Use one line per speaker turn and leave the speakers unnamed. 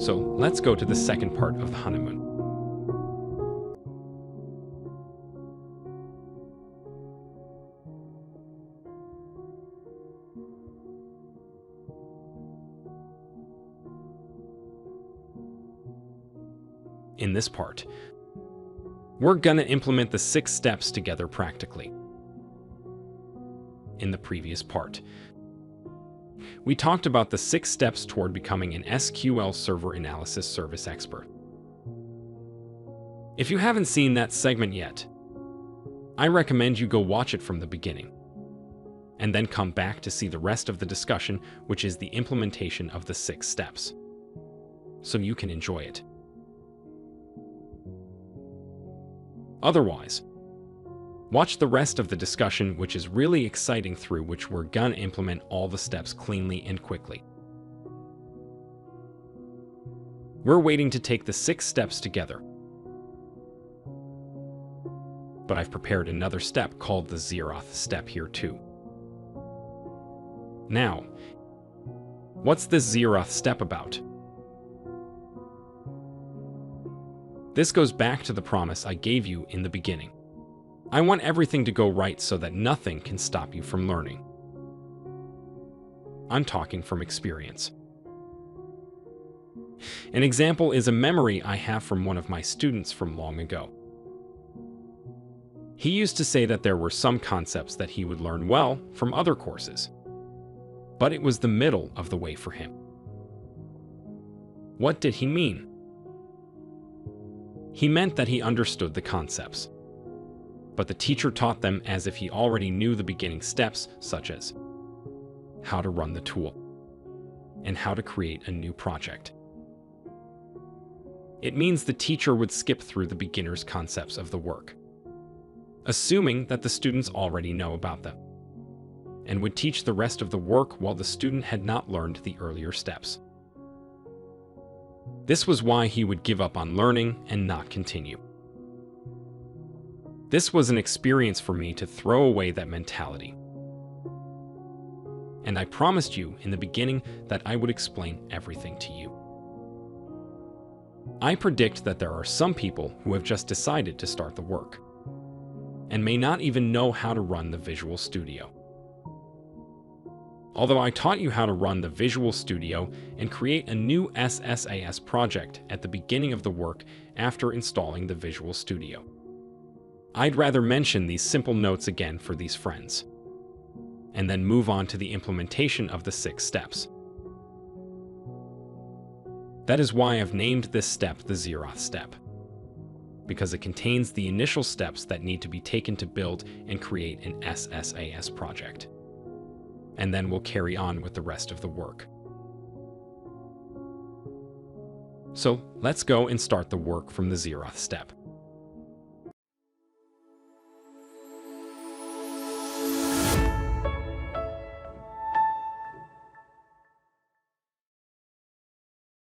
So let's go to the second part of the honeymoon. In this part, we're gonna implement the 6 steps together practically. In the previous part, we talked about the 6 steps toward becoming an SQL Server Analysis Service expert. If you haven't seen that segment yet, I recommend you go watch it from the beginning, and then come back to see the rest of the discussion, which is the implementation of the 6 steps, so you can enjoy it. Otherwise, watch the rest of the discussion, which is really exciting, through which we're gonna implement all the steps cleanly and quickly. We're waiting to take the 6 steps together, but I've prepared another step called the zeroth step here too. Now, what's this zeroth step about? This goes back to the promise I gave you in the beginning. I want everything to go right so that nothing can stop you from learning. I'm talking from experience. An example is a memory I have from one of my students from long ago. He used to say that there were some concepts that he would learn well from other courses, but it was the middle of the way for him. What did he mean? He meant that he understood the concepts, but the teacher taught them as if he already knew the beginning steps, such as how to run the tool and how to create a new project. It means the teacher would skip through the beginner's concepts of the work, assuming that the students already know about them, and would teach the rest of the work while the student had not learned the earlier steps. This was why he would give up on learning and not continue. This was an experience for me to throw away that mentality. And I promised you in the beginning that I would explain everything to you. I predict that there are some people who have just decided to start the work and may not even know how to run the Visual Studio. Although I taught you how to run the Visual Studio and create a new SSAS project at the beginning of the work after installing the Visual Studio, I'd rather mention these simple notes again for these friends, and then move on to the implementation of the 6 steps. That is why I've named this step the zeroth step, because it contains the initial steps that need to be taken to build and create an SSAS project. And then we'll carry on with the rest of the work. So let's go and start the work from the zeroth step.